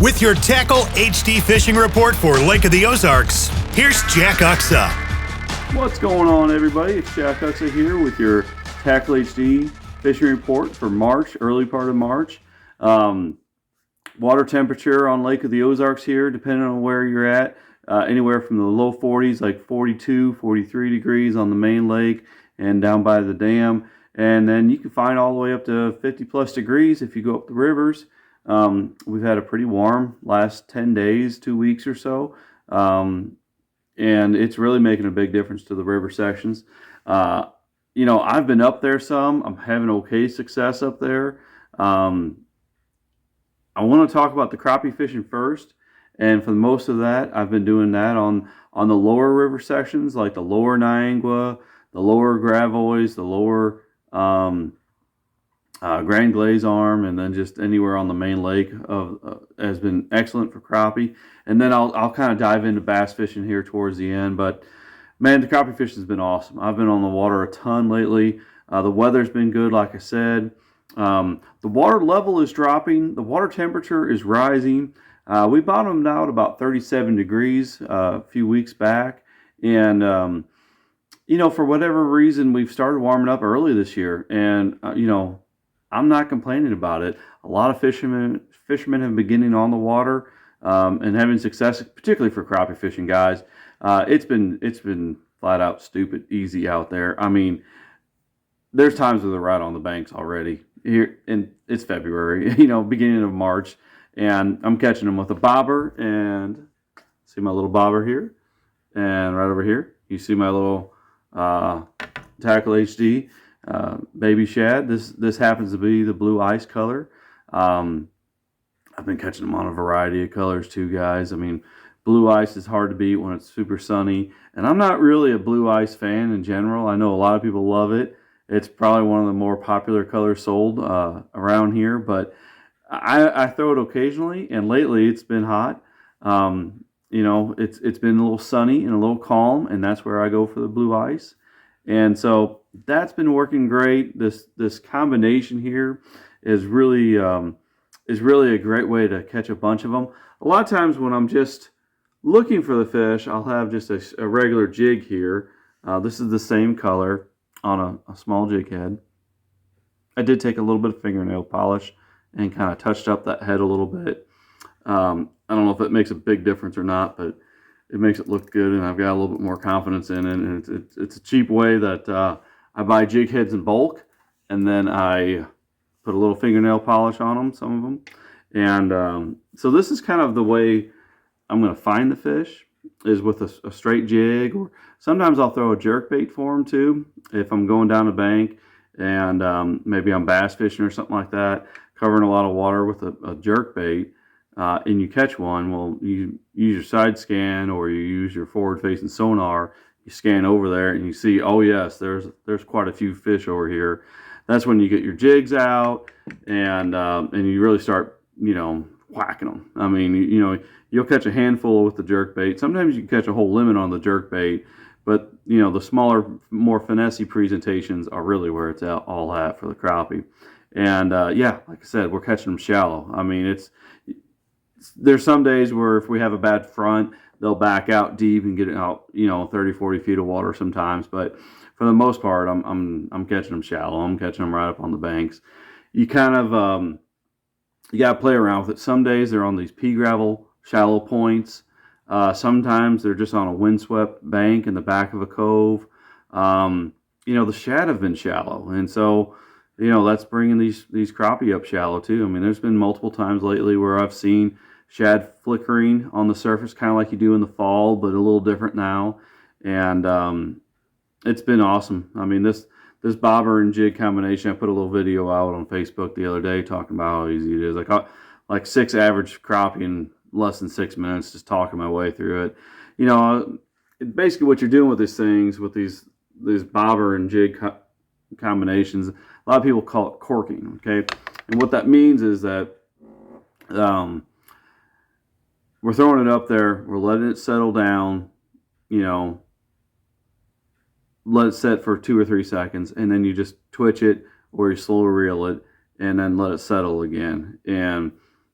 With your Tackle HD fishing report for Lake of the Ozarks, here's Jack Uxa. What's going on, everybody? It's Jack Uxa here with your Tackle HD fishing report for March, early part of March. Water temperature on Lake of the Ozarks here, depending on where you're at, anywhere from the low 40s, like 42, 43 degrees on the main lake and down by the dam. And then you can find all the way up to 50 plus degrees if you go up the rivers. We've had a pretty warm last 10 days, 2 weeks or so. And it's really making a big difference to the river sections. I've been up there some. I'm having okay success up there. I want to talk about the crappie fishing first. And for most of that, I've been doing that on the lower river sections, like the lower Niangua, the lower Gravois, the lower Grand Glaze Arm, and then just anywhere on the main lake has been excellent for crappie. And then I'll kind of dive into bass fishing here towards the end. But man, the crappie fishing has been awesome. I've been on the water a ton lately. The weather's been good, like I said. The water level is dropping. The water temperature is rising. We bottomed out about 37 degrees a few weeks back. And, for whatever reason, we've started warming up early this year. And, I'm not complaining about it. A lot of fishermen have been getting on the water and having success, particularly for crappie fishing guys. It's been flat out stupid easy out there. I mean, there's times where they're right on the banks already. Here, and it's February, beginning of March, and I'm catching them with a bobber. And see my little bobber here, and right over here, you see my little Tackle HD baby shad. This happens to be the blue ice color. I've been catching them on a variety of colors too, guys. I mean, blue ice is hard to beat when it's super sunny, and I'm not really a blue ice fan in general. I know a lot of people love it. It's probably one of the more popular colors sold around here, but I throw it occasionally, and lately it's been hot. It's been a little sunny and a little calm, and that's where I go for the blue ice. And so that's been working great. This combination here is really a great way to catch a bunch of them. A lot of times when I'm just looking for the fish, I'll have just a regular jig here. This is the same color on a small jig head. I did take a little bit of fingernail polish and kind of touched up that head a little bit. I don't know if it makes a big difference or not, but it makes it look good, and I've got a little bit more confidence in it. And it's a cheap way that I buy jig heads in bulk, and then I put a little fingernail polish on them, some of them. And so this is kind of the way I'm going to find the fish, is with a straight jig, or sometimes I'll throw a jerk bait for them too if I'm going down the bank and maybe I'm bass fishing or something like that, covering a lot of water with a jerk bait, and you catch one. Well, you use your side scan or you use your forward facing sonar. You scan over there and you see, oh yes, there's quite a few fish over here. That's when you get your jigs out and you really start whacking them. I mean, you'll catch a handful with the jerk bait. Sometimes you can catch a whole limit on the jerk bait, but the smaller, more finessey presentations are really where it's all at for the crappie. And like I said, we're catching them shallow. I mean, there's some days where if we have a bad front, they'll back out deep and get out 30, 40 feet of water sometimes. But for the most part, I'm catching them shallow. I'm catching them right up on the banks. You kind of you got to play around with it. Some days they're on these pea gravel shallow points. Sometimes they're just on a windswept bank in the back of a cove. The shad have been shallow, and so that's bringing these crappie up shallow too. I mean, there's been multiple times lately where I've seen shad flickering on the surface, kind of like you do in the fall, but a little different now. And it's been awesome. I mean, this bobber and jig combination, I put a little video out on Facebook the other day talking about how easy it is. I caught like 6 average crappie in less than 6 minutes, just talking my way through it. Basically what you're doing with these things, with these bobber and jig combinations, a lot of people call it corking, okay? And what that means is that we're throwing it up there, we're letting it settle down, let it set for 2 or 3 seconds, and then you just twitch it or you slow reel it and then let it settle again. And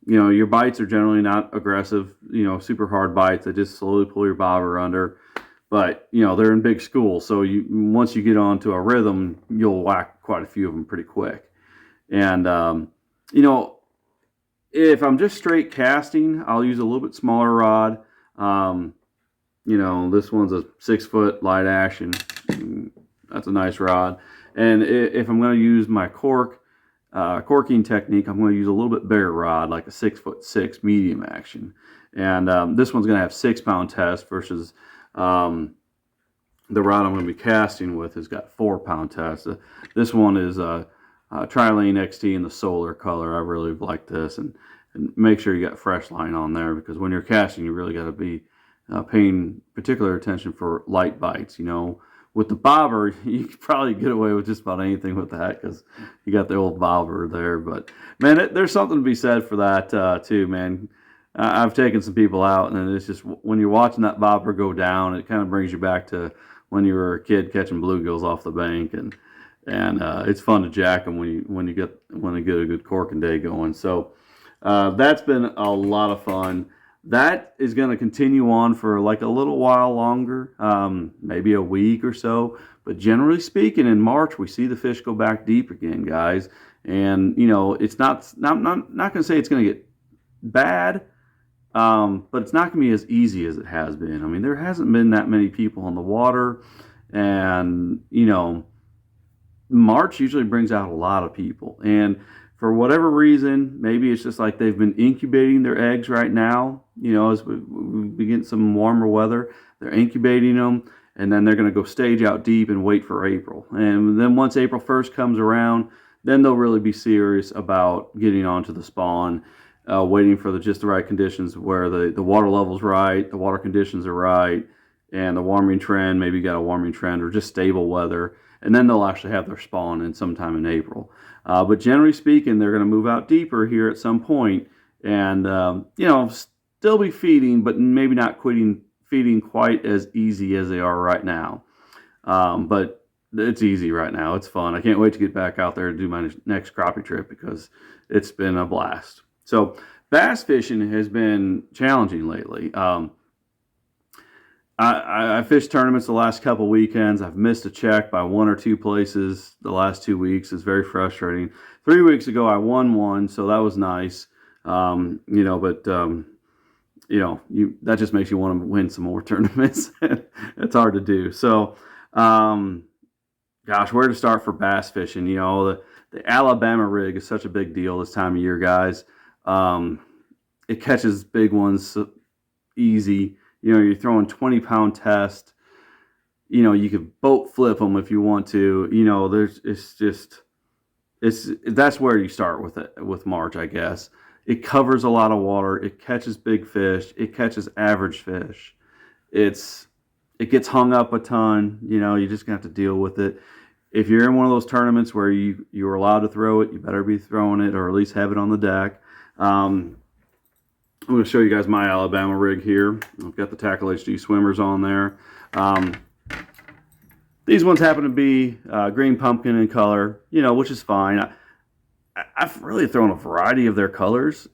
your bites are generally not aggressive, super hard bites. They just slowly pull your bobber under. But, they're in big schools. So once you get onto a rhythm, you'll whack quite a few of them pretty quick. And, if I'm just straight casting, I'll use a little bit smaller rod. This one's a 6-foot light action. That's a nice rod. And if I'm going to use my corking technique, I'm going to use a little bit bigger rod, like a 6'6" medium action. And this one's going to have 6-pound test versus the rod I'm going to be casting with has got 4-pound test. This one is Trilane XT in the solar color. I really like this, and make sure you got fresh line on there, because when you're casting, you really got to be paying particular attention for light bites. With the bobber, you could probably get away with just about anything with that, because you got the old bobber there. But man, there's something to be said for that too, man. I've taken some people out, and it's just when you're watching that bobber go down, it kind of brings you back to when you were a kid catching bluegills off the bank, and it's fun to jack them when they get a good corking day going. So that's been a lot of fun. That is going to continue on for like a little while longer, maybe a week or so. But generally speaking, in March we see the fish go back deep again, guys. And it's not going to say it's going to get bad, but it's not going to be as easy as it has been. I mean, there hasn't been that many people on the water, and March usually brings out a lot of people. And for whatever reason, maybe it's just like they've been incubating their eggs right now. As we begin some warmer weather, they're incubating them, and then they're going to go stage out deep and wait for April. And then once April 1st comes around, then they'll really be serious about getting onto the spawn, waiting for just the right conditions where the water level's right, the water conditions are right, and the warming trend, maybe got a warming trend or just stable weather. And then they'll actually have their spawn in sometime in April. But generally speaking, they're going to move out deeper here at some point, and still be feeding, but maybe not feeding quite as easy as they are right now. But it's easy right now. It's fun. I can't wait to get back out there to do my next crappie trip, because it's been a blast. So bass fishing has been challenging lately. I fished tournaments the last couple weekends. I've missed a check by 1 or 2 places the last 2 weeks. It's very frustrating. 3 weeks ago, I won one, so that was nice. But that just makes you want to win some more tournaments. It's hard to do. So, gosh, where to start for bass fishing? The Alabama rig is such a big deal this time of year, guys. It catches big ones so easy. You're throwing 20-pound test. You could boat flip them if you want to. That's where you start with it with March, I guess. It covers a lot of water. It catches big fish. It catches average fish. It gets hung up a ton. You just have to deal with it. If you're in one of those tournaments where you're allowed to throw it, you better be throwing it, or at least have it on the deck. I'm going to show you guys my Alabama rig here. I've got the Tackle HD swimmers on there. These ones happen to be green pumpkin in color, which is fine. I've really thrown a variety of their colors.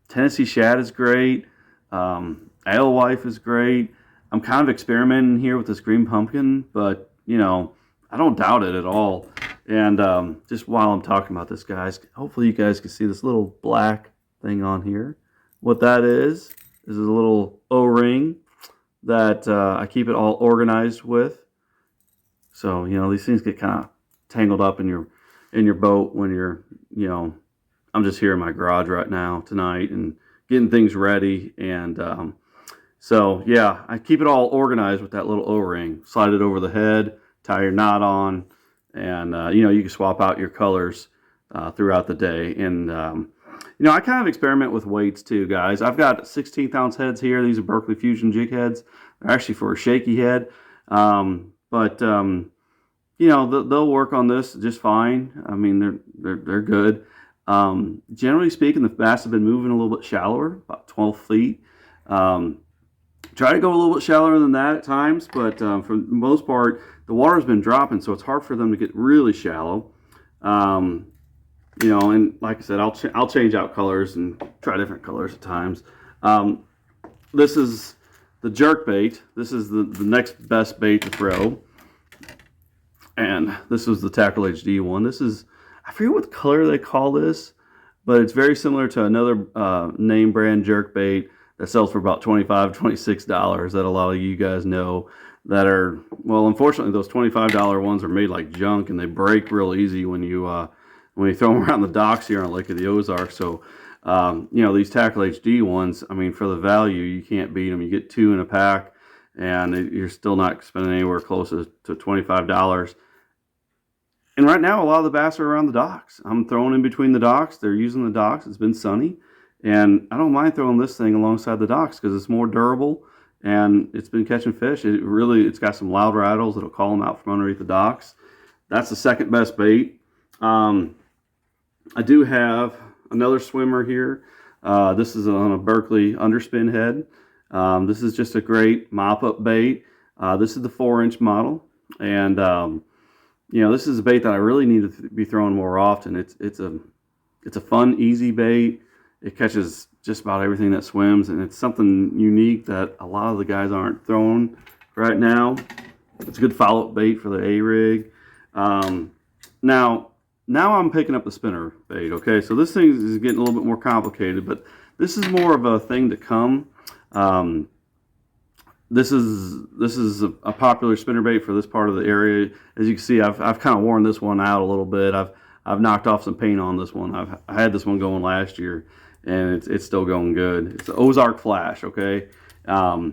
Tennessee shad is great. Alewife is great. I'm kind of experimenting here with this green pumpkin, but, I don't doubt it at all. And just while I'm talking about this, guys, hopefully you guys can see this little black thing on here. What that is a little O-ring that I keep it all organized with. So, these things get kind of tangled up in your boat when you're, I'm just here in my garage right now tonight and getting things ready. And so, yeah, I keep it all organized with that little O-ring. Slide it over the head, tie your knot on, and, you can swap out your colors throughout the day. And, I kind of experiment with weights too, guys. I've got 16th-ounce heads here. These are Berkeley Fusion jig heads. They're actually for a shaky head. But they'll work on this just fine. I mean, they're good. Generally speaking, the bass have been moving a little bit shallower, about 12 feet. Try to go a little bit shallower than that at times, but for the most part, the water's been dropping, so it's hard for them to get really shallow. you know, and like I said, I'll change out colors and try different colors at times. This is the jerk bait. This is the next best bait to throw. And this was the Tackle HD one. This is, I forget what color they call this, but it's very similar to another name brand jerk bait that sells for about $25, $26 that a lot of you guys know that are, well, unfortunately, those $25 ones are made like junk and they break real easy when you throw them around the docks here on Lake of the Ozarks. So, you know, these Tackle HD ones, I mean, for the value, you can't beat them. You get 2 in a pack and you're still not spending anywhere close to $25. And right now, a lot of the bass are around the docks. I'm throwing in between the docks. They're using the docks. It's been sunny. And I don't mind throwing this thing alongside the docks because it's more durable and it's been catching fish. It's got some loud rattles that'll call them out from underneath the docks. That's the second best bait. I do have another swimmer here. This is on a Berkley underspin head. This is just a great mop-up bait. This is the 4-inch model. And you know, this is a bait that I really need to be throwing more often. It's a fun, easy bait. It catches just about everything that swims, and it's something unique that a lot of the guys aren't throwing right now. It's a good follow-up bait for the A-rig. Now I'm picking up the spinner bait, okay? So this thing is getting a little bit more complicated, but this is more of a thing to come. This is a popular spinnerbait for this part of the area. As you can see, I've kind of worn this one out a little bit. I've knocked off some paint on this one. I had this one going last year, and it's still going good. It's the Ozark Flash, okay? I've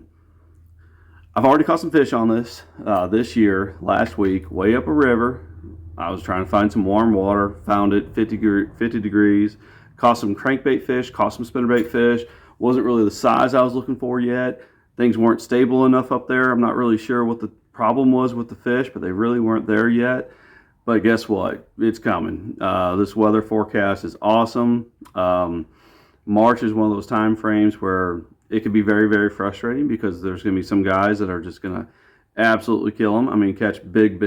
already caught some fish on this year, last week, way up a river. I was trying to find some warm water, found it 50 degrees, caught some crankbait fish, caught some spinnerbait fish. Wasn't really the size I was looking for yet. Things weren't stable enough up there. I'm not really sure what the problem was with the fish, but they really weren't there yet. But guess what? It's coming. This weather forecast is awesome. March is one of those time frames where it can be very, very frustrating because there's going to be some guys that are just going to absolutely kill them. I mean, catch big,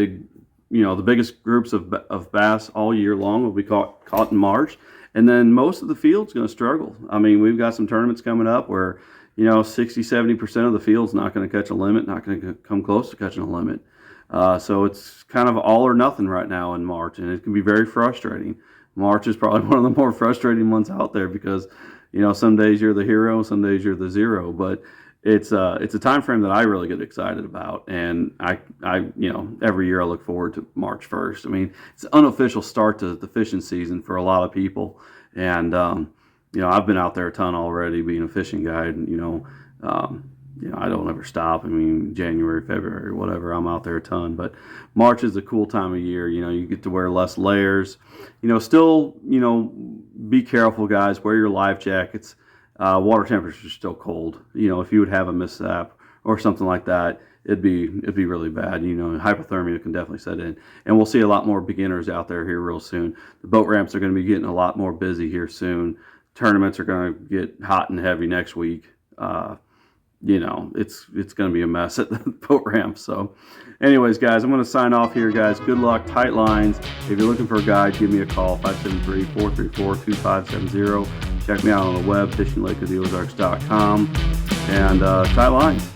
you know, the biggest groups of bass all year long will be caught in March. And then most of the field's going to struggle. I mean, we've got some tournaments coming up where, you know, 60-70% of the field's not going to catch a limit, not going to come close to catching a limit. So it's kind of all or nothing right now in March, and it can be very frustrating. March is probably one of the more frustrating months out there because, you know, some days you're the hero, some days you're the zero. But it's a time frame that I really get excited about, and I you know, every year I look forward to March 1st. I mean, it's an unofficial start to the fishing season for a lot of people, and you know, I've been out there a ton already being a fishing guide, and you know, I don't ever stop. I mean, January, February, whatever, I'm out there a ton. But March is a cool time of year. You know, you get to wear less layers. You know, still, you know, be careful, guys. Wear your life jackets. Water temperature is still cold. You know, if you would have a mishap or something like that, it'd be really bad. You know, hypothermia can definitely set in. And we'll see a lot more beginners out there here real soon. The boat ramps are going to be getting a lot more busy here soon. Tournaments are going to get hot and heavy next week. You know, it's going to be a mess at the boat ramp. So anyways, guys, I'm going to sign off here, guys. Good luck, tight lines. If you're looking for a guide, give me a call, 573-434-2570. Check me out on the web, fishinglake.ozarks.com, and tight lines.